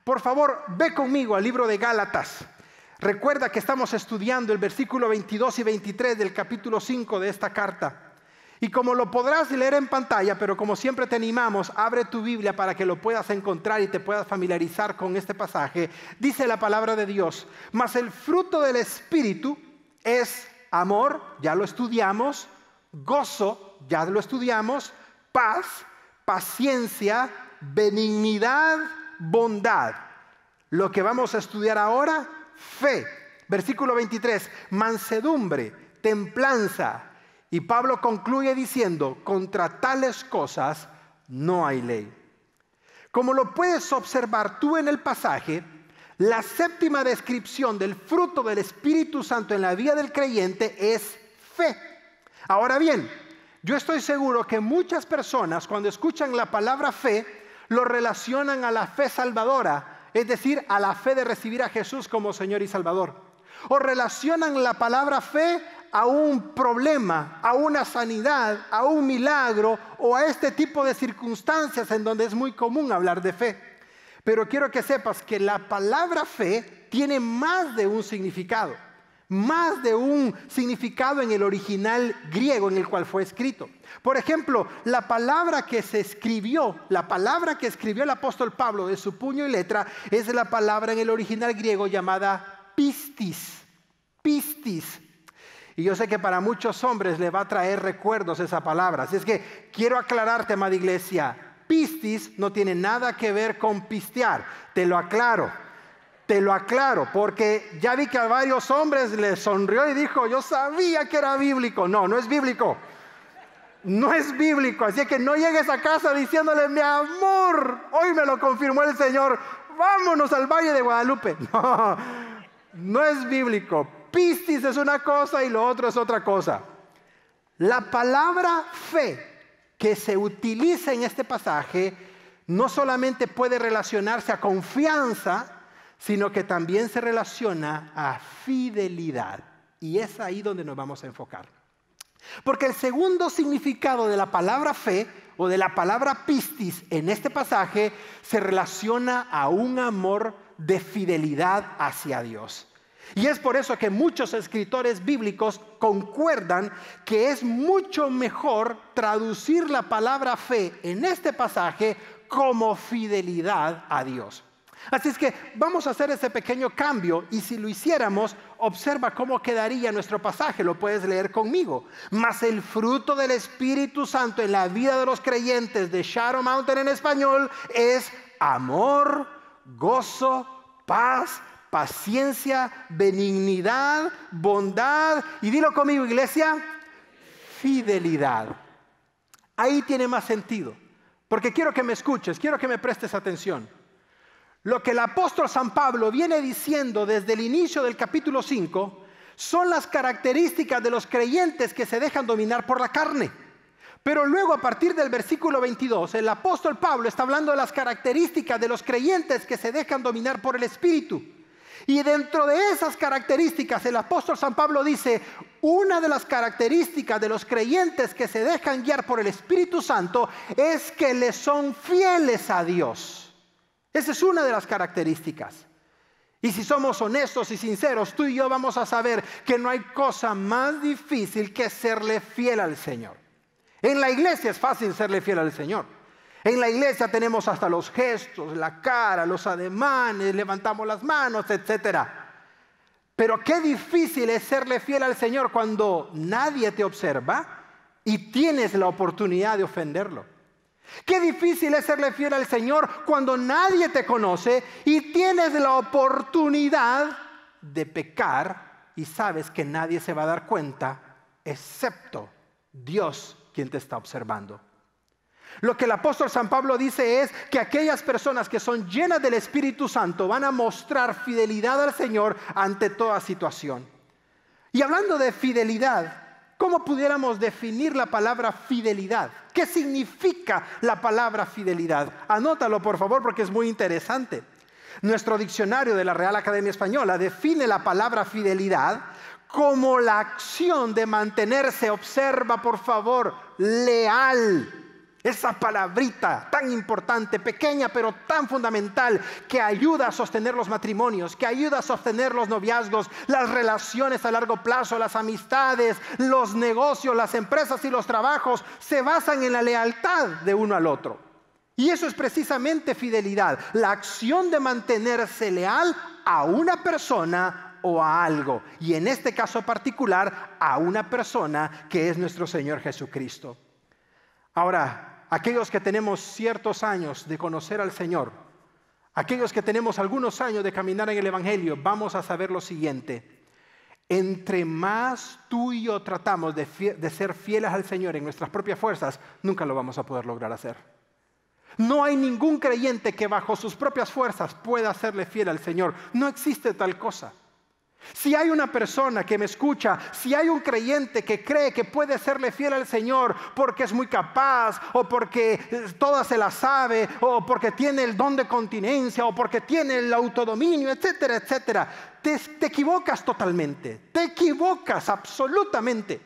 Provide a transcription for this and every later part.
Por favor, ve conmigo al libro de Gálatas. Recuerda que estamos estudiando el versículo 22 y 23 del capítulo 5 de esta carta. Y como lo podrás leer en pantalla, pero como siempre te animamos, abre tu Biblia para que lo puedas encontrar y te puedas familiarizar con este pasaje. Dice la palabra de Dios: mas el fruto del Espíritu es amor, ya lo estudiamos; gozo, ya lo estudiamos; paz, paciencia, benignidad, bondad. Lo que vamos a estudiar ahora, fe. Versículo 23, mansedumbre, templanza. Y Pablo concluye diciendo: contra tales cosas no hay ley. Como lo puedes observar tú en el pasaje, la séptima descripción del fruto del Espíritu Santo en la vida del creyente es fe. Ahora bien, yo estoy seguro que muchas personas, cuando escuchan la palabra fe, lo relacionan a la fe salvadora, es decir, a la fe de recibir a Jesús como Señor y Salvador. O relacionan la palabra fe a un problema, a una sanidad, a un milagro o a este tipo de circunstancias en donde es muy común hablar de fe. Pero quiero que sepas que la palabra fe tiene más de un significado. Más de un significado en el original griego en el cual fue escrito. Por ejemplo, la palabra que escribió el apóstol Pablo de su puño y letra es la palabra en el original griego llamada pistis. Pistis. Y yo sé que para muchos hombres le va a traer recuerdos esa palabra. Así es que quiero aclararte, amada iglesia, pistis no tiene nada que ver con pistear. Te lo aclaro, porque ya vi que a varios hombres les sonrió y dijo: yo sabía que era bíblico. No, no es bíblico. No es bíblico. Así que no llegues a casa diciéndole: mi amor, hoy me lo confirmó el Señor, vámonos al Valle de Guadalupe. No, no es bíblico. Pistis es una cosa y lo otro es otra cosa. La palabra fe que se utiliza en este pasaje no solamente puede relacionarse a confianza, sino que también se relaciona a fidelidad. Y es ahí donde nos vamos a enfocar. Porque el segundo significado de la palabra fe o de la palabra pistis en este pasaje se relaciona a un amor de fidelidad hacia Dios. Y es por eso que muchos escritores bíblicos concuerdan que es mucho mejor traducir la palabra fe en este pasaje como fidelidad a Dios. Así es que vamos a hacer ese pequeño cambio, y si lo hiciéramos, observa cómo quedaría nuestro pasaje. Lo puedes leer conmigo. Mas el fruto del Espíritu Santo en la vida de los creyentes de Shadow Mountain en español es amor, gozo, paz, paciencia, benignidad, bondad, y dilo conmigo, iglesia, fidelidad. Ahí tiene más sentido, porque quiero que me escuches, quiero que me prestes atención. Lo que el apóstol San Pablo viene diciendo desde el inicio del capítulo 5 son las características de los creyentes que se dejan dominar por la carne. Pero luego, a partir del versículo 22, el apóstol Pablo está hablando de las características de los creyentes que se dejan dominar por el Espíritu. Y dentro de esas características, el apóstol San Pablo dice: una de las características de los creyentes que se dejan guiar por el Espíritu Santo es que le son fieles a Dios. Esa es una de las características. Y si somos honestos y sinceros, tú y yo vamos a saber que no hay cosa más difícil que serle fiel al Señor. En la iglesia es fácil serle fiel al Señor. En la iglesia tenemos hasta los gestos, la cara, los ademanes, levantamos las manos, etc. Pero qué difícil es serle fiel al Señor cuando nadie te observa y tienes la oportunidad de ofenderlo. Qué difícil es serle fiel al Señor cuando nadie te conoce y tienes la oportunidad de pecar y sabes que nadie se va a dar cuenta excepto Dios, quien te está observando. Lo que el apóstol San Pablo dice es que aquellas personas que son llenas del Espíritu Santo van a mostrar fidelidad al Señor ante toda situación. Y hablando de fidelidad, ¿cómo pudiéramos definir la palabra fidelidad? ¿Qué significa la palabra fidelidad? Anótalo, por favor, porque es muy interesante. Nuestro diccionario de la Real Academia Española define la palabra fidelidad como la acción de mantenerse, observa por favor, leal. Esa palabrita tan importante, pequeña pero tan fundamental, que ayuda a sostener los matrimonios, que ayuda a sostener los noviazgos, las relaciones a largo plazo, las amistades, los negocios, las empresas y los trabajos, se basan en la lealtad de uno al otro. Y eso es precisamente fidelidad, la acción de mantenerse leal a una persona o a algo. Y en este caso particular, a una persona que es nuestro Señor Jesucristo. Ahora, aquellos que tenemos ciertos años de conocer al Señor, aquellos que tenemos algunos años de caminar en el Evangelio, vamos a saber lo siguiente. Entre más tú y yo tratamos de ser fieles al Señor en nuestras propias fuerzas, nunca lo vamos a poder lograr hacer. No hay ningún creyente que bajo sus propias fuerzas pueda serle fiel al Señor. No existe tal cosa. Si hay una persona que me escucha, si hay un creyente que cree que puede serle fiel al Señor porque es muy capaz, o porque toda se la sabe, o porque tiene el don de continencia, o porque tiene el autodominio, etcétera, etcétera, te equivocas totalmente, te equivocas absolutamente.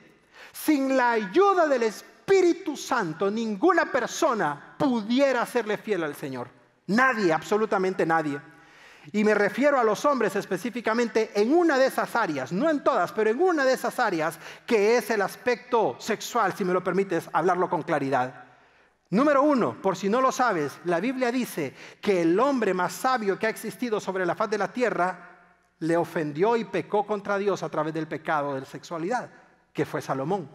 Sin la ayuda del Espíritu Santo, ninguna persona pudiera serle fiel al Señor. Nadie, absolutamente nadie. Y me refiero a los hombres específicamente en una de esas áreas, no en todas, pero en una de esas áreas que es el aspecto sexual, si me lo permites hablarlo con claridad. Número uno, por si no lo sabes, la Biblia dice que el hombre más sabio que ha existido sobre la faz de la tierra le ofendió y pecó contra Dios a través del pecado de la sexualidad, que fue Salomón.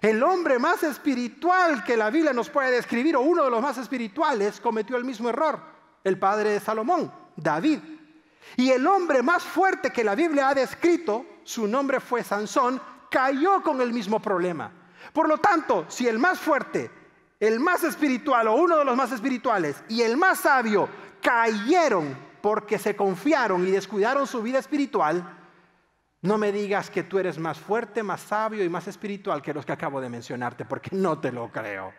El hombre más espiritual que la Biblia nos puede describir, o uno de los más espirituales, cometió el mismo error, el padre de Salomón, David. Y el hombre más fuerte que la Biblia ha descrito, su nombre fue Sansón, cayó con el mismo problema. Por lo tanto, si el más fuerte, el más espiritual o uno de los más espirituales y el más sabio cayeron porque se confiaron y descuidaron su vida espiritual, no me digas que tú eres más fuerte, más sabio y más espiritual que los que acabo de mencionarte, porque no te lo creo.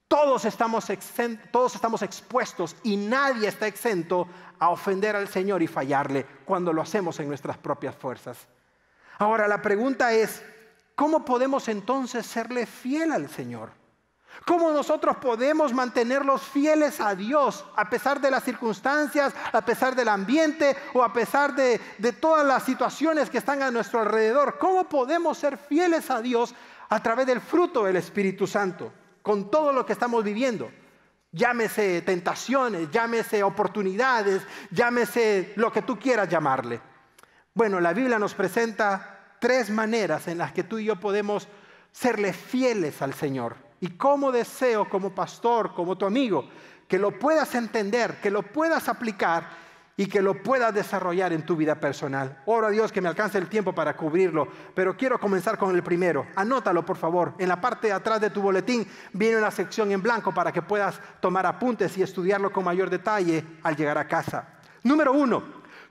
Todos estamos expuestos y nadie está exento a ofender al Señor y fallarle cuando lo hacemos en nuestras propias fuerzas. Ahora la pregunta es, ¿cómo podemos entonces serle fiel al Señor? ¿Cómo nosotros podemos mantenerlos fieles a Dios a pesar de las circunstancias, a pesar del ambiente o a pesar de todas las situaciones que están a nuestro alrededor? ¿Cómo podemos ser fieles a Dios a través del fruto del Espíritu Santo? Con todo lo que estamos viviendo, llámese tentaciones, llámese oportunidades, llámese lo que tú quieras llamarle. Bueno, la Biblia nos presenta 3 maneras en las que tú y yo podemos serle fieles al Señor. Y cómo deseo como pastor, como tu amigo, que lo puedas entender, que lo puedas aplicar y que lo puedas desarrollar en tu vida personal. Oro a Dios que me alcance el tiempo para cubrirlo, pero quiero comenzar con el primero. Anótalo, por favor. En la parte de atrás de tu boletín viene una sección en blanco para que puedas tomar apuntes y estudiarlo con mayor detalle al llegar a casa. Número 1,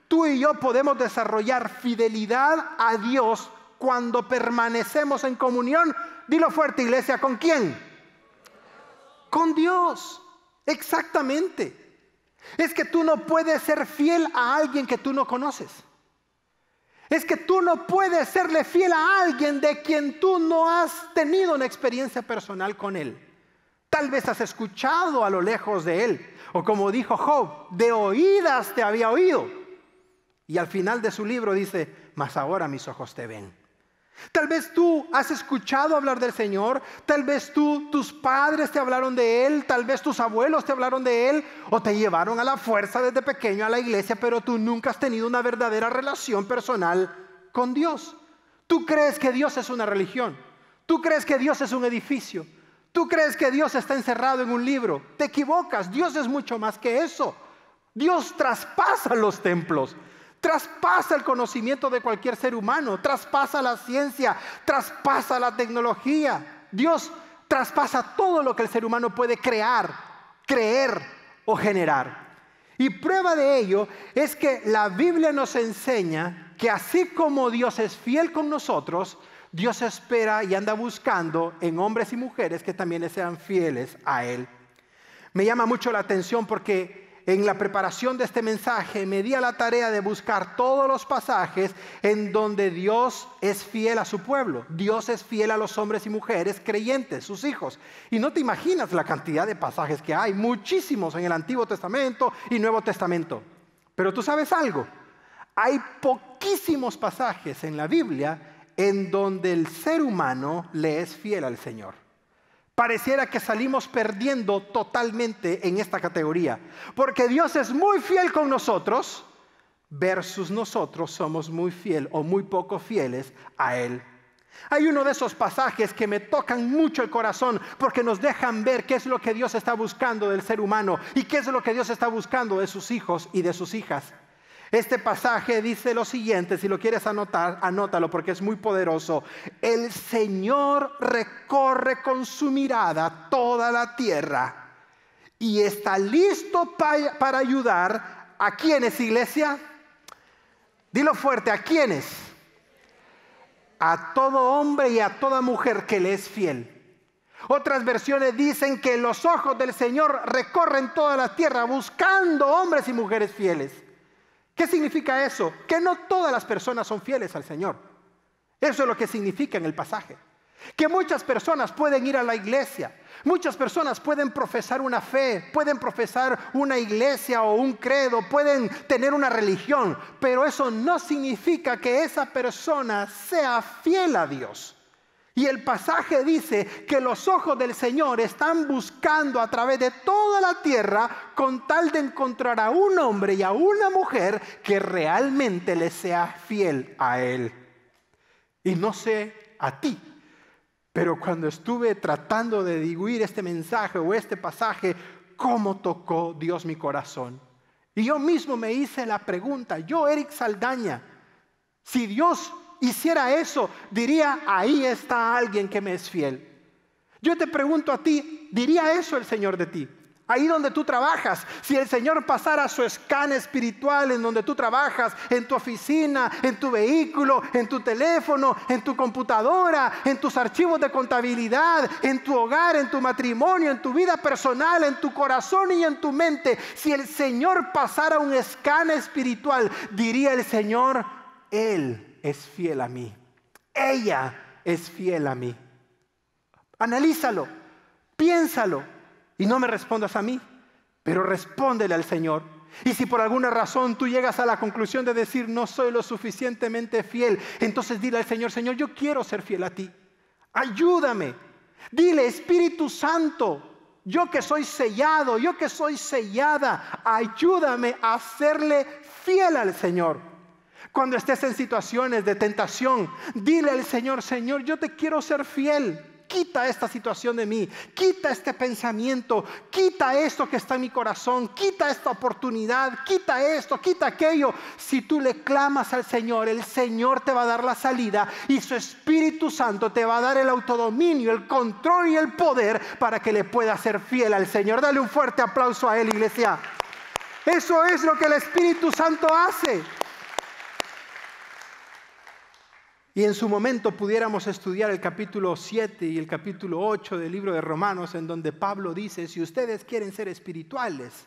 tú y yo podemos desarrollar fidelidad a Dios cuando permanecemos en comunión. Dilo fuerte, iglesia, ¿con quién? Con Dios. Exactamente. Es que tú no puedes ser fiel a alguien que tú no conoces. Es que tú no puedes serle fiel a alguien de quien tú no has tenido una experiencia personal con él. Tal vez has escuchado a lo lejos de él. O como dijo Job, de oídas te había oído. Y al final de su libro dice, mas ahora mis ojos te ven. Tal vez tú has escuchado hablar del Señor, tal vez tus padres te hablaron de Él, tal vez tus abuelos te hablaron de Él, o te llevaron a la fuerza desde pequeño a la iglesia, pero tú nunca has tenido una verdadera relación personal con Dios. Tú crees que Dios es una religión, tú crees que Dios es un edificio, tú crees que Dios está encerrado en un libro. Te equivocas, Dios es mucho más que eso. Dios traspasa los templos. Traspasa el conocimiento de cualquier ser humano, traspasa la ciencia, traspasa la tecnología. Dios traspasa todo lo que el ser humano puede crear, creer o generar. Y prueba de ello es que la Biblia nos enseña que así como Dios es fiel con nosotros, Dios espera y anda buscando en hombres y mujeres que también le sean fieles a Él. Me llama mucho la atención porque en la preparación de este mensaje, me di a la tarea de buscar todos los pasajes en donde Dios es fiel a su pueblo. Dios es fiel a los hombres y mujeres creyentes, sus hijos. Y no te imaginas la cantidad de pasajes que hay, muchísimos en el Antiguo Testamento y Nuevo Testamento. Pero tú sabes algo, hay poquísimos pasajes en la Biblia en donde el ser humano le es fiel al Señor. Pareciera que salimos perdiendo totalmente en esta categoría, porque Dios es muy fiel con nosotros versus nosotros somos muy fiel o muy poco fieles a Él. Hay uno de esos pasajes que me tocan mucho el corazón porque nos dejan ver qué es lo que Dios está buscando del ser humano y qué es lo que Dios está buscando de sus hijos y de sus hijas. Este pasaje dice lo siguiente, si lo quieres anotar, anótalo porque es muy poderoso. El Señor recorre con su mirada toda la tierra y está listo para ayudar. ¿A quiénes, iglesia? Dilo fuerte, ¿a quiénes? A todo hombre y a toda mujer que le es fiel. Otras versiones dicen que los ojos del Señor recorren toda la tierra buscando hombres y mujeres fieles. ¿Qué significa eso? Que no todas las personas son fieles al Señor. Eso es lo que significa en el pasaje. Que muchas personas pueden ir a la iglesia, muchas personas pueden profesar una fe, pueden profesar una iglesia o un credo, pueden tener una religión, pero eso no significa que esa persona sea fiel a Dios. Y el pasaje dice que los ojos del Señor están buscando a través de toda la tierra con tal de encontrar a un hombre y a una mujer que realmente le sea fiel a Él. Y no sé a ti, pero cuando estuve tratando de diluir este mensaje o este pasaje, ¿cómo tocó Dios mi corazón? Y yo mismo me hice la pregunta, yo, Eric Saldaña, si Dios hiciera eso, diría, ahí está alguien que me es fiel. Yo te pregunto a ti, ¿diría eso el Señor de ti? Ahí donde tú trabajas, si el Señor pasara su escáner espiritual en donde tú trabajas, en tu oficina, en tu vehículo, en tu teléfono, en tu computadora, en tus archivos de contabilidad, en tu hogar, en tu matrimonio, en tu vida personal, en tu corazón y en tu mente, si el Señor pasara un escáner espiritual, diría el Señor, Él es fiel a mí. Ella es fiel a mí. Analízalo, piénsalo y no me respondas a mí, pero respóndele al Señor. Y si por alguna razón tú llegas a la conclusión de decir no soy lo suficientemente fiel, entonces dile al Señor, Señor, yo quiero ser fiel a ti. Ayúdame. Dile, Espíritu Santo, yo que soy sellado, yo que soy sellada, ayúdame a serle fiel al Señor. Cuando estés en situaciones de tentación, dile al Señor, Señor, yo te quiero ser fiel. Quita esta situación de mí, quita este pensamiento, quita esto que está en mi corazón, quita esta oportunidad, quita esto, quita aquello. Si tú le clamas al Señor, el Señor te va a dar la salida y su Espíritu Santo te va a dar el autodominio, el control y el poder para que le puedas ser fiel al Señor. Dale un fuerte aplauso a Él, iglesia. Eso es lo que el Espíritu Santo hace. Y en su momento pudiéramos estudiar el capítulo 7 y el capítulo 8 del libro de Romanos, en donde Pablo dice, si ustedes quieren ser espirituales,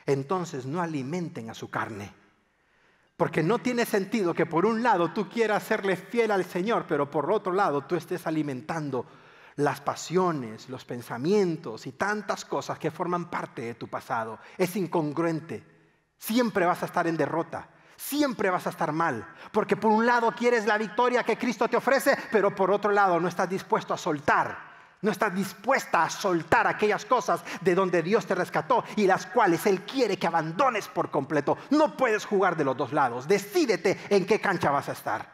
entonces no alimenten a su carne. Porque no tiene sentido que por un lado tú quieras serle fiel al Señor, pero por otro lado tú estés alimentando las pasiones, los pensamientos y tantas cosas que forman parte de tu pasado. Es incongruente. Siempre vas a estar en derrota. Siempre vas a estar mal, porque por un lado quieres la victoria que Cristo te ofrece, pero por otro lado no estás dispuesto a soltar, no estás dispuesta a soltar aquellas cosas de donde Dios te rescató y las cuales Él quiere que abandones por completo. No puedes jugar de los dos lados, decídete en qué cancha vas a estar,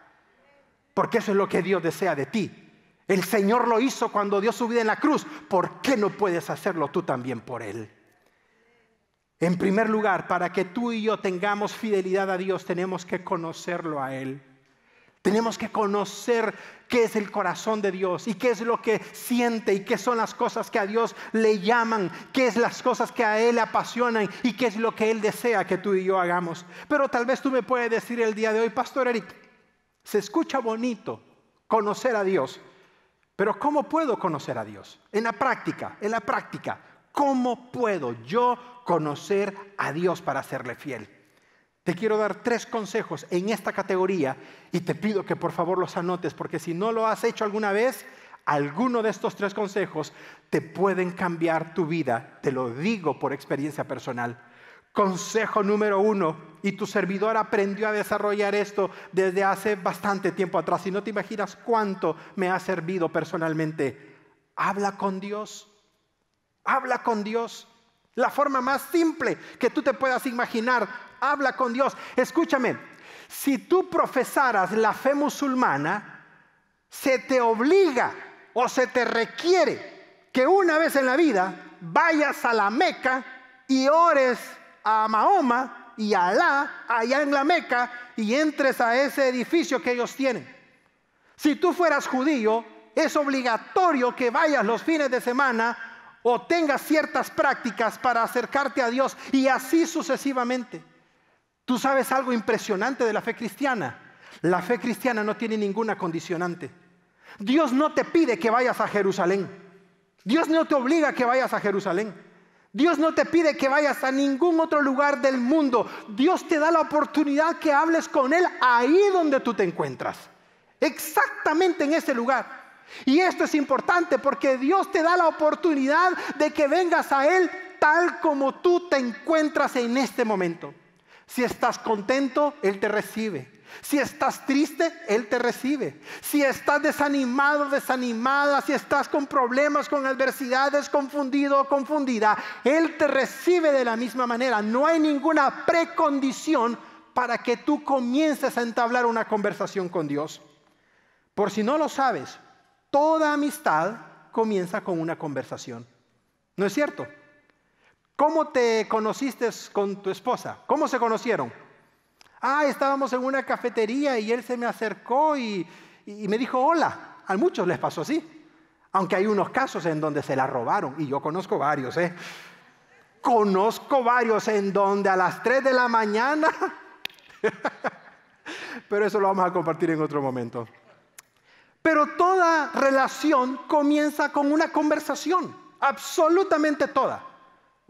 porque eso es lo que Dios desea de ti. El Señor lo hizo cuando dio su vida en la cruz, ¿por qué no puedes hacerlo tú también por Él? En primer lugar, para que tú y yo tengamos fidelidad a Dios, tenemos que conocerlo a Él. Tenemos que conocer qué es el corazón de Dios y qué es lo que siente y qué son las cosas que a Dios le llaman, qué es las cosas que a Él le apasionan y qué es lo que Él desea que tú y yo hagamos. Pero tal vez tú me puedes decir el día de hoy, Pastor Eric, se escucha bonito conocer a Dios, pero ¿cómo puedo conocer a Dios? En la práctica, ¿Cómo puedo yo conocer a Dios para serle fiel? Te quiero dar 3 consejos en esta categoría y te pido que por favor los anotes, porque si no lo has hecho alguna vez, alguno de estos 3 consejos te pueden cambiar tu vida. Te lo digo por experiencia personal. Consejo número 1, y tu servidor aprendió a desarrollar esto desde hace bastante tiempo atrás, y no te imaginas cuánto me ha servido personalmente. Habla con Dios. Habla con Dios. La forma más simple que tú te puedas imaginar. Habla con Dios. Escúchame, si tú profesaras la fe musulmana, se te obliga o se te requiere que una vez en la vida vayas a la Meca y ores a Mahoma y a Alá allá en la Meca y entres a ese edificio que ellos tienen. Si tú fueras judío, es obligatorio que vayas los fines de semana o tengas ciertas prácticas para acercarte a Dios, y así sucesivamente. ¿Tú sabes algo impresionante de la fe cristiana? La fe cristiana no tiene ninguna condicionante. Dios no te pide que vayas a Jerusalén. Dios no te obliga a que vayas a Jerusalén. Dios no te pide que vayas a ningún otro lugar del mundo. Dios te da la oportunidad que hables con Él ahí donde tú te encuentras. Exactamente en ese lugar. Y esto es importante porque Dios te da la oportunidad de que vengas a Él tal como tú te encuentras en este momento. Si estás contento, Él te recibe. Si estás triste, Él te recibe. Si estás desanimado, desanimada, si estás con problemas, con adversidades, confundido o confundida, Él te recibe de la misma manera. No hay ninguna precondición para que tú comiences a entablar una conversación con Dios. Por si no lo sabes, toda amistad comienza con una conversación. ¿No es cierto? ¿Cómo te conociste con tu esposa? ¿Cómo se conocieron? Estábamos en una cafetería y él se me acercó y me dijo hola. A muchos les pasó así. Aunque hay unos casos en donde se la robaron. Y yo conozco varios, Conozco varios en donde a las 3 de la mañana. Pero eso lo vamos a compartir en otro momento. Pero toda relación comienza con una conversación. Absolutamente toda.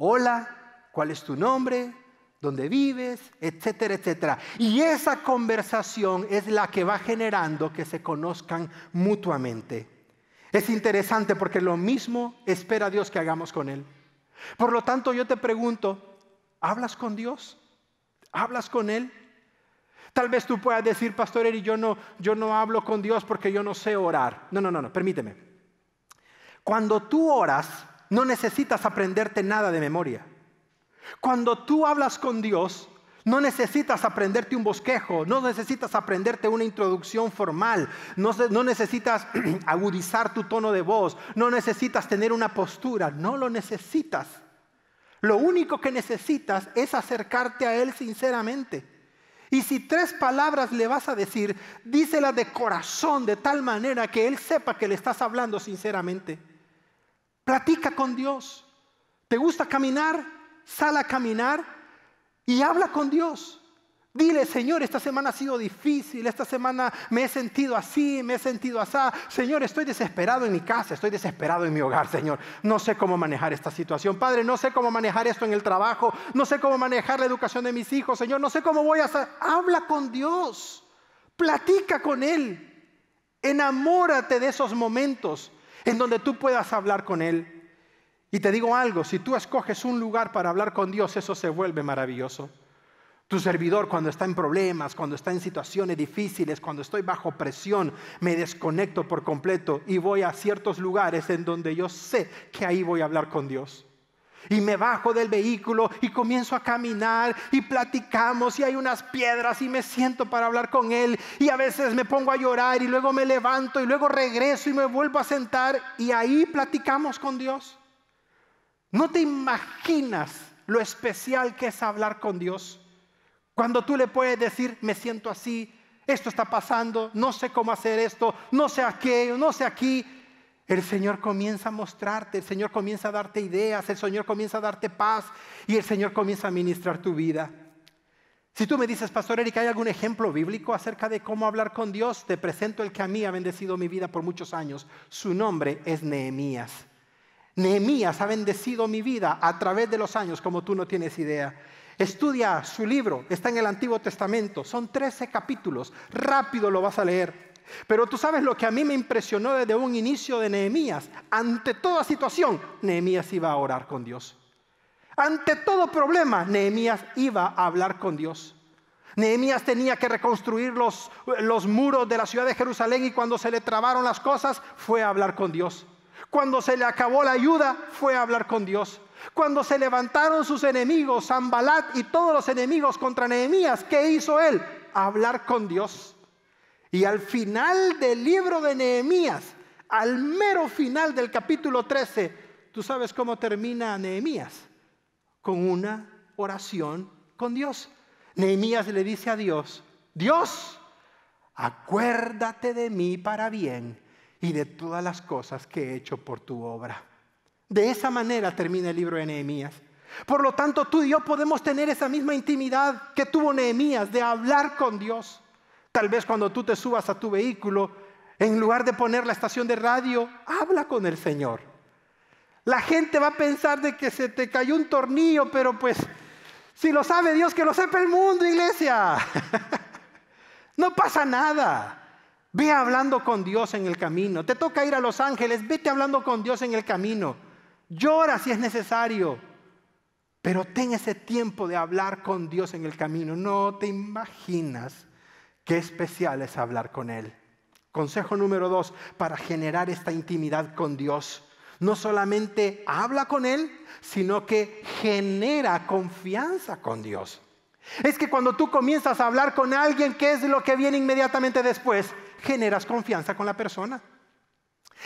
Hola, ¿cuál es tu nombre? ¿Dónde vives? Etcétera, etcétera. Y esa conversación es la que va generando que se conozcan mutuamente. Es interesante porque lo mismo espera Dios que hagamos con Él. Por lo tanto, yo te pregunto, ¿hablas con Dios? ¿Hablas con Él? Tal vez tú puedas decir, Pastor Eri, yo no hablo con Dios porque yo no sé orar. No, permíteme. Cuando tú oras, no necesitas aprenderte nada de memoria. Cuando tú hablas con Dios, no necesitas aprenderte un bosquejo, no necesitas aprenderte una introducción formal, no necesitas agudizar tu tono de voz, no necesitas tener una postura, no lo necesitas. Lo único que necesitas es acercarte a Él sinceramente. Y si 3 palabras le vas a decir, díselas de corazón, de tal manera que Él sepa que le estás hablando sinceramente. Platica con Dios. ¿Te gusta caminar? Sal a caminar y habla con Dios. Dile, Señor, esta semana ha sido difícil, esta semana me he sentido así, me he sentido así. Señor, estoy desesperado en mi casa, estoy desesperado en mi hogar, Señor. No sé cómo manejar esta situación. Padre, no sé cómo manejar esto en el trabajo, no sé cómo manejar la educación de mis hijos, Señor, no sé cómo voy a hacer. Habla con Dios, platica con Él, enamórate de esos momentos en donde tú puedas hablar con Él. Y te digo algo, si tú escoges un lugar para hablar con Dios, eso se vuelve maravilloso. Tu servidor, cuando está en problemas, cuando está en situaciones difíciles, cuando estoy bajo presión, me desconecto por completo y voy a ciertos lugares en donde yo sé que ahí voy a hablar con Dios. Y me bajo del vehículo y comienzo a caminar y platicamos y hay unas piedras y me siento para hablar con Él. Y a veces me pongo a llorar y luego me levanto y luego regreso y me vuelvo a sentar y ahí platicamos con Dios. ¿No te imaginas lo especial que es hablar con Dios? Cuando tú le puedes decir, me siento así, esto está pasando, no sé cómo hacer esto, no sé aquello, no sé aquí. El Señor comienza a mostrarte, el Señor comienza a darte ideas, el Señor comienza a darte paz y el Señor comienza a ministrar tu vida. Si tú me dices, Pastor Eric, ¿hay algún ejemplo bíblico acerca de cómo hablar con Dios? Te presento el que a mí ha bendecido mi vida por muchos años. Su nombre es Nehemías. Nehemías ha bendecido mi vida a través de los años como tú no tienes idea. Estudia su libro, está en el Antiguo Testamento, son 13 capítulos, rápido lo vas a leer. Pero tú sabes lo que a mí me impresionó desde un inicio de Nehemías. Ante toda situación, Nehemías iba a orar con Dios. Ante todo problema, Nehemías iba a hablar con Dios. Nehemías tenía que reconstruir los muros de la ciudad de Jerusalén y cuando se le trabaron las cosas, fue a hablar con Dios. Cuando se le acabó la ayuda, fue a hablar con Dios. Cuando se levantaron sus enemigos, Sanbalat y todos los enemigos contra Nehemías, ¿qué hizo él? Hablar con Dios. Y al final del libro de Nehemías, al mero final del capítulo 13, ¿tú sabes cómo termina Nehemías? Con una oración con Dios. Nehemías le dice a Dios: Dios, acuérdate de mí para bien y de todas las cosas que he hecho por tu obra. De esa manera termina el libro de Nehemías. Por lo tanto, tú y yo podemos tener esa misma intimidad que tuvo Nehemías de hablar con Dios. Tal vez cuando tú te subas a tu vehículo, en lugar de poner la estación de radio, habla con el Señor. La gente va a pensar de que se te cayó un tornillo, pero pues, si lo sabe Dios, que lo sepa el mundo, iglesia. No pasa nada. Ve hablando con Dios en el camino. Te toca ir a Los Ángeles, vete hablando con Dios en el camino. Llora si es necesario, pero ten ese tiempo de hablar con Dios en el camino. No te imaginas qué especial es hablar con Él. Consejo número 2, para generar esta intimidad con Dios. No solamente habla con Él, sino que genera confianza con Dios. Es que cuando tú comienzas a hablar con alguien, ¿qué es lo que viene inmediatamente después? Generas confianza con la persona.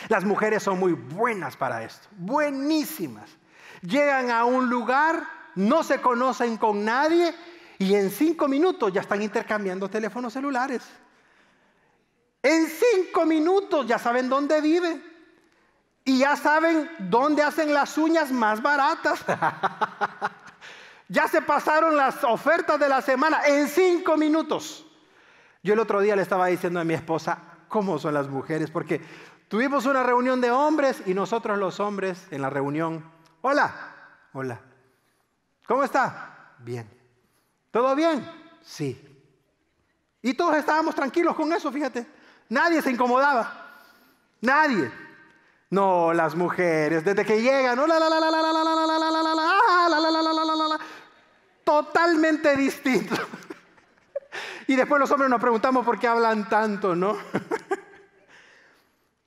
Las mujeres son muy buenas para esto, buenísimas. Llegan a un lugar, no se conocen con nadie y en 5 minutos ya están intercambiando teléfonos celulares. En 5 minutos ya saben dónde vive y ya saben dónde hacen las uñas más baratas. Ya se pasaron las ofertas de la semana en 5 minutos. Yo el otro día le estaba diciendo a mi esposa cómo son las mujeres, porque tuvimos una reunión de hombres y nosotros los hombres en la reunión: hola, hola, ¿cómo está? Bien. ¿Todo bien? Sí. Y todos estábamos tranquilos con eso, fíjate. Nadie se incomodaba. Nadie. No, las mujeres, desde que llegan, totalmente distinto. Y después los hombres nos preguntamos por qué hablan tanto, ¿no?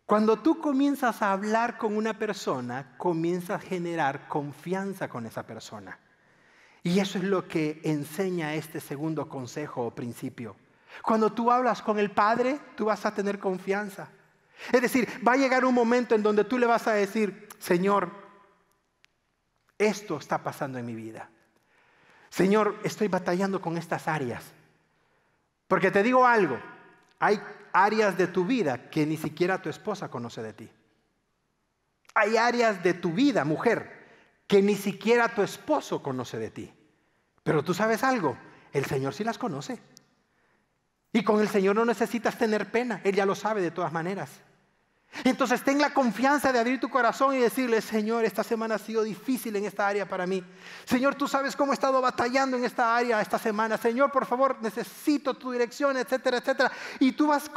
Cuando tú comienzas a hablar con una persona, comienzas a generar confianza con esa persona. Y eso es lo que enseña este segundo consejo o principio. Cuando tú hablas con el Padre, tú vas a tener confianza. Es decir, va a llegar un momento en donde tú le vas a decir: Señor, esto está pasando en mi vida. Señor, estoy batallando con estas áreas. Porque te digo algo, hay áreas de tu vida que ni siquiera tu esposa conoce de ti. Hay áreas de tu vida, mujer, que ni siquiera tu esposo conoce de ti. Pero tú sabes algo, el Señor sí las conoce. Y con el Señor no necesitas tener pena, Él ya lo sabe de todas maneras. Entonces ten la confianza de abrir tu corazón y decirle: Señor, esta semana ha sido difícil en esta área para mí. Señor, tú sabes cómo he estado batallando en esta área esta semana. Señor, por favor, necesito tu dirección, etcétera, etcétera. Y tú vas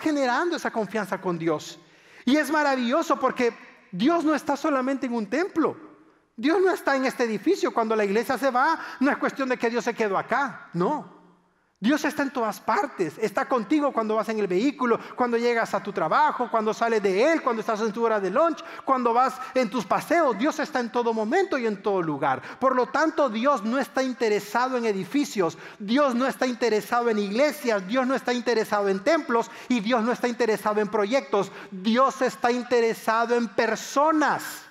generando esa confianza con Dios. Y es maravilloso porque Dios no está solamente en un templo. Dios no está en este edificio. Cuando la iglesia se va, no es cuestión de que Dios se quedó acá. No. Dios está en todas partes. Está contigo cuando vas en el vehículo, cuando llegas a tu trabajo, cuando sales de él, cuando estás en tu hora de lunch, cuando vas en tus paseos. Dios está en todo momento y en todo lugar. Por lo tanto, Dios no está interesado en edificios. Dios no está interesado en iglesias. Dios no está interesado en templos. Y Dios no está interesado en proyectos. Dios está interesado en personas.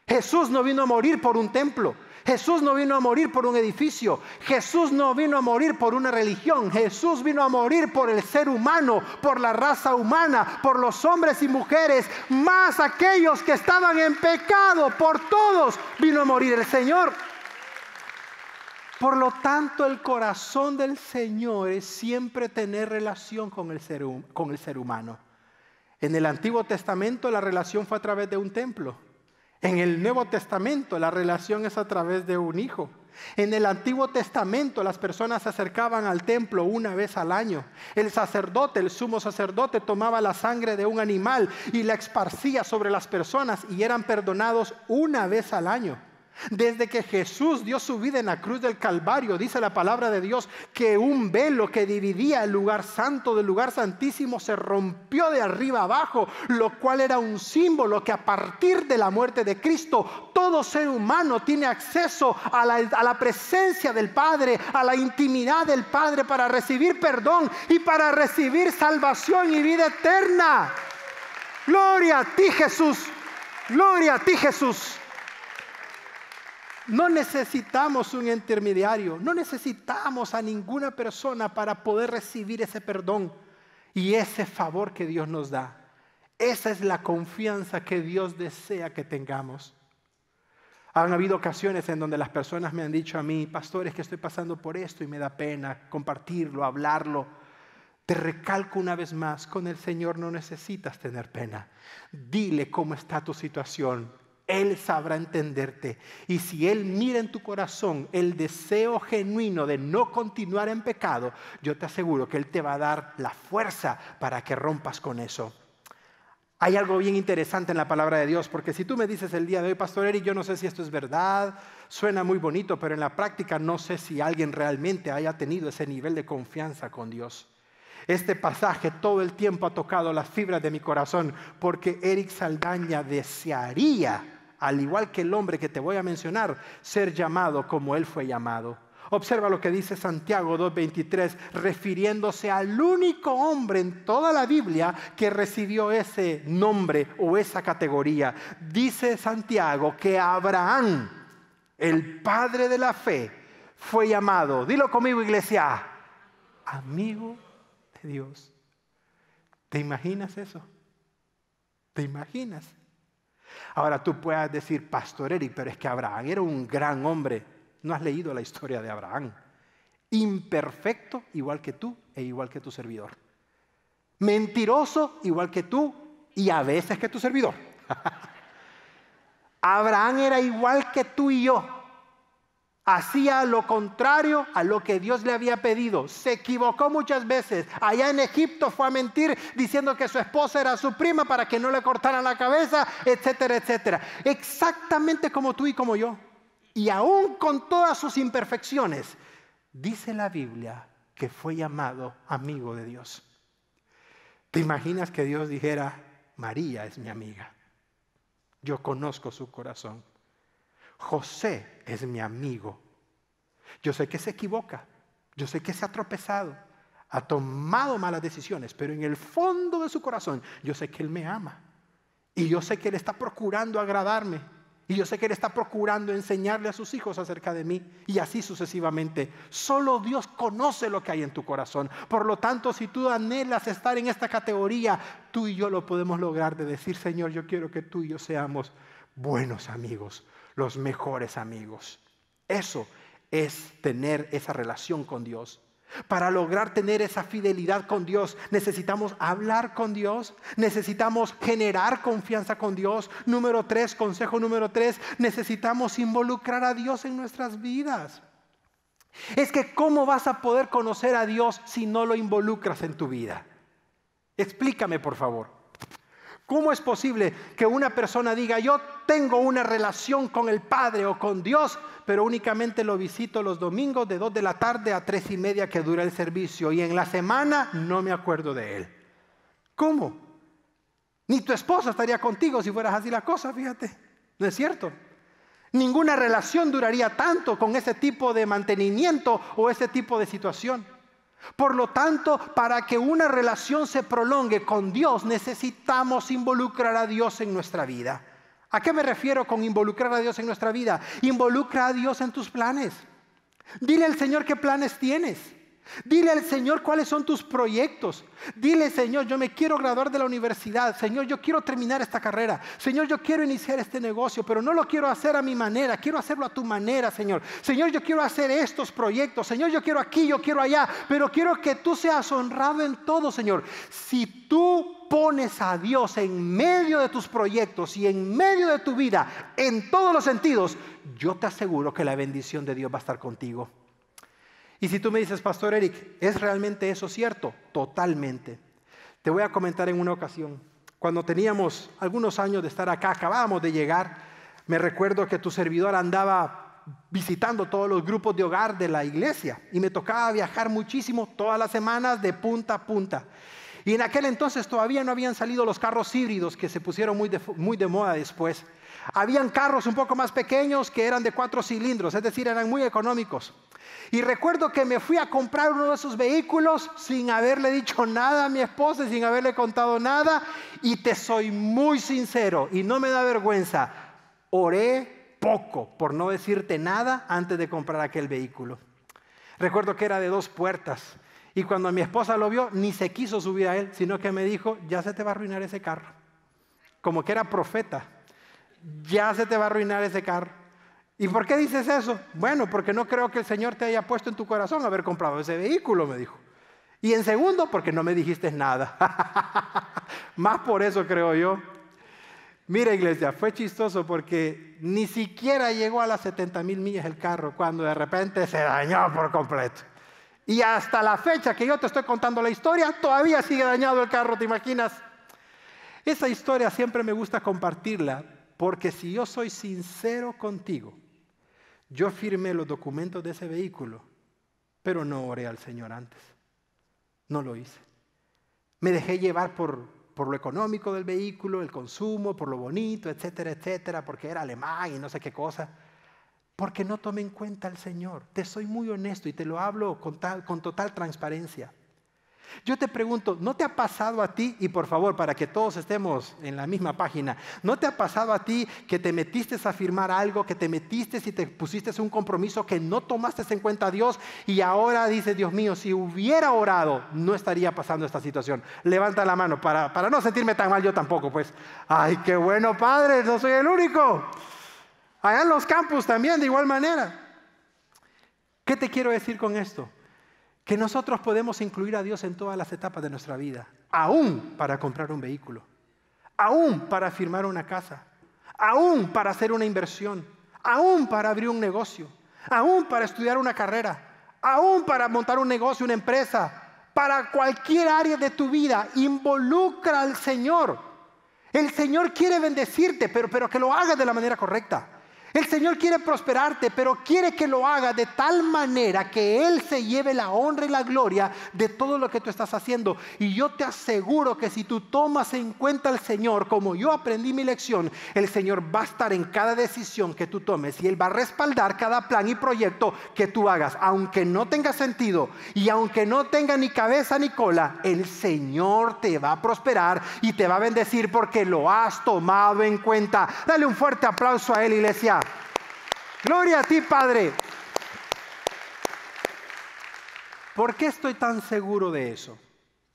Jesús no vino a morir por un templo. Jesús no vino a morir por un edificio. Jesús no vino a morir por una religión. Jesús vino a morir por el ser humano, por la raza humana, por los hombres y mujeres, más aquellos que estaban en pecado. Por todos vino a morir el Señor. Por lo tanto, el corazón del Señor es siempre tener relación con el ser humano. En el Antiguo Testamento la relación fue a través de un templo. En el Nuevo Testamento la relación es a través de un hijo. En el Antiguo Testamento las personas se acercaban al templo una vez al año. El sacerdote, el sumo sacerdote, tomaba la sangre de un animal y la esparcía sobre las personas y eran perdonados una vez al año. Desde que Jesús dio su vida en la cruz del Calvario, dice la palabra de Dios que un velo que dividía el lugar santo del lugar santísimo se rompió de arriba abajo, lo cual era un símbolo que a partir de la muerte de Cristo, todo ser humano tiene acceso a la presencia del Padre, a la intimidad del Padre para recibir perdón y para recibir salvación y vida eterna. Gloria a ti, Jesús. Gloria a ti, Jesús. No necesitamos un intermediario, no necesitamos a ninguna persona para poder recibir ese perdón y ese favor que Dios nos da. Esa es la confianza que Dios desea que tengamos. Han habido ocasiones en donde las personas me han dicho a mí, pastor, es que estoy pasando por esto y me da pena compartirlo, hablarlo. Te recalco una vez más, con el Señor no necesitas tener pena. Dile cómo está tu situación. Él sabrá entenderte. Y si Él mira en tu corazón el deseo genuino de no continuar en pecado, yo te aseguro que Él te va a dar la fuerza para que rompas con eso. Hay algo bien interesante en la palabra de Dios, porque si tú me dices el día de hoy, Pastor Eric, yo no sé si esto es verdad, suena muy bonito, pero en la práctica no sé si alguien realmente haya tenido ese nivel de confianza con Dios. Este pasaje todo el tiempo ha tocado las fibras de mi corazón, porque Eric Saldaña desearía, al igual que el hombre que te voy a mencionar, ser llamado como él fue llamado. Observa lo que dice Santiago 2:23, refiriéndose al único hombre en toda la Biblia que recibió ese nombre o esa categoría. Dice Santiago que Abraham, el padre de la fe, fue llamado, dilo conmigo, iglesia, amigo de Dios. ¿Te imaginas eso? ¿Te imaginas? Ahora tú puedas decir, Pastor Eric, pero es que Abraham era un gran hombre. No has leído la historia de Abraham. Imperfecto igual que tú e igual que tu servidor. Mentiroso igual que tú y a veces que tu servidor. Abraham era igual que tú y yo. Hacía lo contrario a lo que Dios le había pedido. Se equivocó muchas veces. Allá en Egipto fue a mentir diciendo que su esposa era su prima para que no le cortaran la cabeza, etcétera, etcétera. Exactamente como tú y como yo. Y aún con todas sus imperfecciones, dice la Biblia que fue llamado amigo de Dios. ¿Te imaginas que Dios dijera, María es mi amiga? Yo conozco su corazón. José es mi amigo. Yo sé que se equivoca, yo sé que se ha tropezado, ha tomado malas decisiones, pero en el fondo de su corazón yo sé que Él me ama. Y yo sé que Él está procurando agradarme. Y yo sé que Él está procurando enseñarle a sus hijos acerca de mí. Y así sucesivamente. Solo Dios conoce lo que hay en tu corazón. Por lo tanto, si tú anhelas estar en esta categoría, tú y yo lo podemos lograr de decir, Señor, yo quiero que tú y yo seamos buenos amigos, los mejores amigos. Eso es tener esa relación con Dios. Para lograr tener esa fidelidad con Dios, necesitamos hablar con Dios, necesitamos generar confianza con Dios. Número 3, consejo número 3, necesitamos involucrar a Dios en nuestras vidas. Es que ¿cómo vas a poder conocer a Dios si no lo involucras en tu vida? Explícame, por favor. ¿Cómo es posible que una persona diga, yo tengo una relación con el Padre o con Dios, pero únicamente lo visito los domingos de 2 de la tarde a 3:30 que dura el servicio y en la semana no me acuerdo de Él? ¿Cómo? Ni tu esposa estaría contigo si fueras así la cosa, fíjate. ¿No es cierto? Ninguna relación duraría tanto con ese tipo de mantenimiento o ese tipo de situación. Por lo tanto, para que una relación se prolongue con Dios, necesitamos involucrar a Dios en nuestra vida. ¿A qué me refiero con involucrar a Dios en nuestra vida? Involucra a Dios en tus planes. Dile al Señor qué planes tienes. Dile al Señor cuáles son tus proyectos. Dile, Señor, yo me quiero graduar de la universidad. Señor, yo quiero terminar esta carrera. Señor, yo quiero iniciar este negocio, pero no lo quiero hacer a mi manera. Quiero hacerlo a tu manera, Señor. Señor, yo quiero hacer estos proyectos. Señor, yo quiero aquí, yo quiero allá. Pero quiero que tú seas honrado en todo, Señor. Si tú pones a Dios en medio de tus proyectos y en medio de tu vida, en todos los sentidos, yo te aseguro que la bendición de Dios va a estar contigo. Y si tú me dices, Pastor Eric, ¿es realmente eso cierto? Totalmente. Te voy a comentar en una ocasión. Cuando teníamos algunos años de estar acá, acabábamos de llegar, me recuerdo que tu servidor andaba visitando todos los grupos de hogar de la iglesia y me tocaba viajar muchísimo todas las semanas de punta a punta. Y en aquel entonces todavía no habían salido los carros híbridos que se pusieron muy de moda después. Habían carros un poco más pequeños que eran de 4 cilindros, es decir, eran muy económicos. Y recuerdo que me fui a comprar uno de esos vehículos sin haberle dicho nada a mi esposa, sin haberle contado nada. Y te soy muy sincero y no me da vergüenza, oré poco, por no decirte nada, antes de comprar aquel vehículo. Recuerdo que era de 2 puertas. Y cuando mi esposa lo vio, ni se quiso subir a él, sino que me dijo, ya se te va a arruinar ese carro. Como que era profeta. Ya se te va a arruinar ese carro. ¿Y por qué dices eso? Bueno, porque no creo que el Señor te haya puesto en tu corazón haber comprado ese vehículo, me dijo. Y en segundo, porque no me dijiste nada. Más por eso creo yo. Mira, iglesia, fue chistoso porque ni siquiera llegó a las 70,000 millas el carro cuando de repente se dañó por completo. Y hasta la fecha que yo te estoy contando la historia, todavía sigue dañado el carro, ¿te imaginas? Esa historia siempre me gusta compartirla porque si yo soy sincero contigo, yo firmé los documentos de ese vehículo, pero no oré al Señor antes. No lo hice. Me dejé llevar por lo económico del vehículo, el consumo, por lo bonito, etcétera, etcétera, porque era alemán y no sé qué cosa. Porque no tomé en cuenta al Señor. Te soy muy honesto y te lo hablo con total transparencia. Yo te pregunto, ¿no te ha pasado a ti? Y por favor, para que todos estemos en la misma página, ¿no te ha pasado a ti que te metiste a firmar algo, que te metiste y te pusiste un compromiso que no tomaste en cuenta a Dios y ahora dices, Dios mío, si hubiera orado, no estaría pasando esta situación? Levanta la mano para no sentirme tan mal yo tampoco, pues. ¡Ay, qué bueno, Padre! No soy el único. Allá en los campus también, de igual manera. ¿Qué te quiero decir con esto? Que nosotros podemos incluir a Dios en todas las etapas de nuestra vida, aún para comprar un vehículo, aún para firmar una casa, aún para hacer una inversión, aún para abrir un negocio, aún para estudiar una carrera, aún para montar un negocio, una empresa, para cualquier área de tu vida. Involucra al Señor. El Señor quiere bendecirte, pero que lo hagas de la manera correcta. El Señor quiere prosperarte, pero quiere que lo haga de tal manera que Él se lleve la honra y la gloria de todo lo que tú estás haciendo. Y yo te aseguro que si tú tomas en cuenta al Señor, como yo aprendí mi lección, el Señor va a estar en cada decisión que tú tomes y Él va a respaldar cada plan y proyecto que tú hagas. Aunque no tenga sentido y aunque no tenga ni cabeza ni cola, el Señor te va a prosperar y te va a bendecir porque lo has tomado en cuenta. Dale un fuerte aplauso a Él, iglesia. Gloria a ti, Padre. ¿Por qué estoy tan seguro de eso?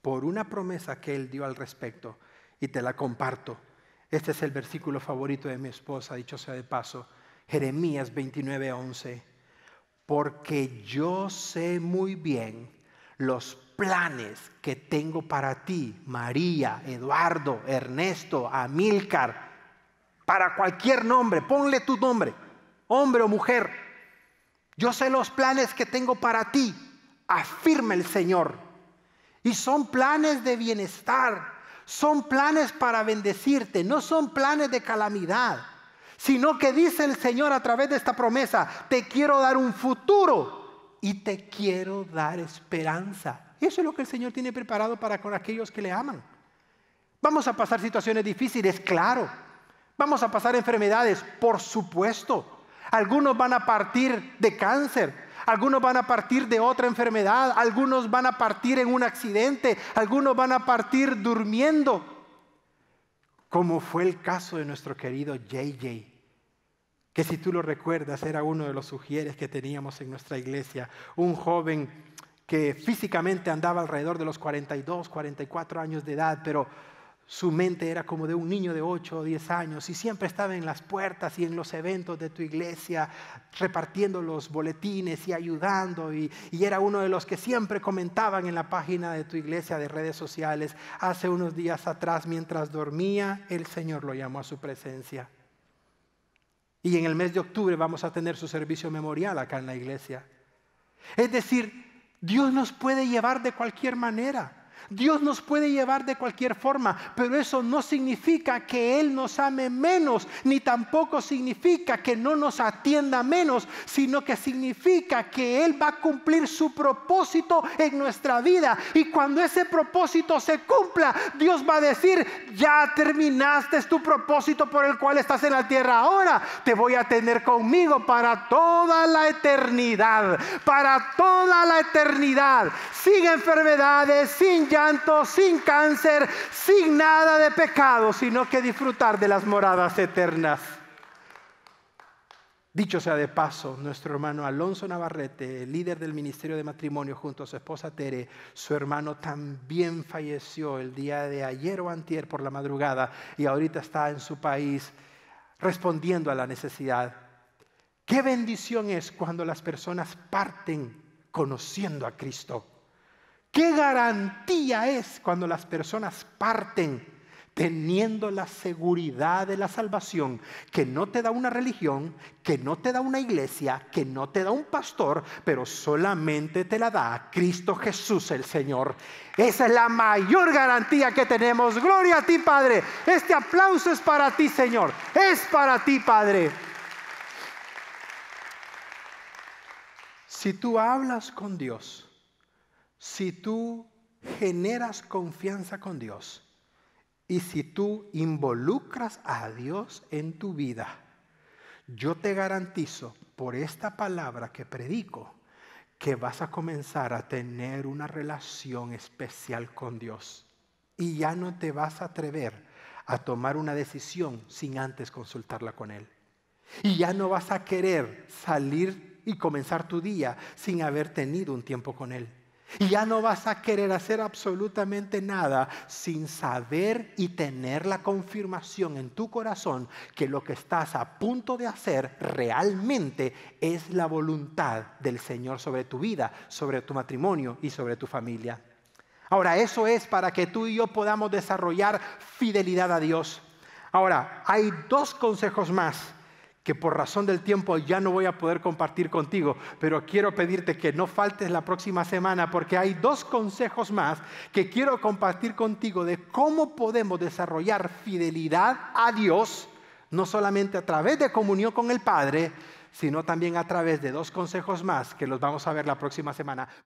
Por una promesa que Él dio al respecto y te la comparto. Este es el versículo favorito de mi esposa, dicho sea de paso, Jeremías 29:11. Porque yo sé muy bien los planes que tengo para ti, María, Eduardo, Ernesto, Amílcar, para cualquier nombre, ponle tu nombre, hombre o mujer. Yo sé los planes que tengo para ti, afirma el Señor. Y son planes de bienestar, son planes para bendecirte, no son planes de calamidad, sino que dice el Señor a través de esta promesa, te quiero dar un futuro y te quiero dar esperanza. Eso es lo que el Señor tiene preparado para con aquellos que le aman. Vamos a pasar situaciones difíciles, claro. Vamos a pasar enfermedades, por supuesto. Algunos van a partir de cáncer, algunos van a partir de otra enfermedad, algunos van a partir en un accidente, algunos van a partir durmiendo, como fue el caso de nuestro querido JJ, que si tú lo recuerdas era uno de los sugieres que teníamos en nuestra iglesia, un joven que físicamente andaba alrededor de los 42, 44 años de edad, pero su mente era como de un niño de 8 o 10 años y siempre estaba en las puertas y en los eventos de tu iglesia repartiendo los boletines y ayudando y era uno de los que siempre comentaban en la página de tu iglesia de redes sociales. Hace unos días atrás, mientras dormía, el Señor lo llamó a su presencia. Y en el mes de octubre vamos a tener su servicio memorial acá en la iglesia. Es decir, Dios nos puede llevar de cualquier manera. Dios nos puede llevar de cualquier forma, pero eso no significa que Él nos ame menos, ni tampoco significa que no nos atienda menos, sino que significa que Él va a cumplir su propósito en nuestra vida. Y cuando ese propósito se cumpla, Dios va a decir: ya terminaste tu propósito por el cual estás en la tierra. Ahora te voy a tener conmigo para toda la eternidad, para toda la eternidad, sin enfermedades, sin llanto, sin cáncer, sin nada de pecado, sino que disfrutar de las moradas eternas. Dicho sea de paso, nuestro hermano Alonso Navarrete, el líder del ministerio de matrimonio junto a su esposa Tere, su hermano también falleció el día de ayer o antier por la madrugada y ahorita está en su país respondiendo a la necesidad. Qué bendición es cuando las personas parten conociendo a Cristo. ¿Qué garantía es cuando las personas parten teniendo la seguridad de la salvación que no te da una religión, que no te da una iglesia, que no te da un pastor, pero solamente te la da Cristo Jesús el Señor? Esa es la mayor garantía que tenemos. Gloria a ti, Padre. Este aplauso es para ti, Señor. Es para ti, Padre. Si tú hablas con Dios, si tú generas confianza con Dios y si tú involucras a Dios en tu vida, yo te garantizo por esta palabra que predico que vas a comenzar a tener una relación especial con Dios y ya no te vas a atrever a tomar una decisión sin antes consultarla con Él. Y ya no vas a querer salir y comenzar tu día sin haber tenido un tiempo con Él. Y ya no vas a querer hacer absolutamente nada sin saber y tener la confirmación en tu corazón que lo que estás a punto de hacer realmente es la voluntad del Señor sobre tu vida, sobre tu matrimonio y sobre tu familia. Ahora, eso es para que tú y yo podamos desarrollar fidelidad a Dios. Ahora, hay 2 consejos más que por razón del tiempo ya no voy a poder compartir contigo, pero quiero pedirte que no faltes la próxima semana porque hay 2 consejos más que quiero compartir contigo de cómo podemos desarrollar fidelidad a Dios, no solamente a través de comunión con el Padre, sino también a través de 2 consejos más que los vamos a ver la próxima semana.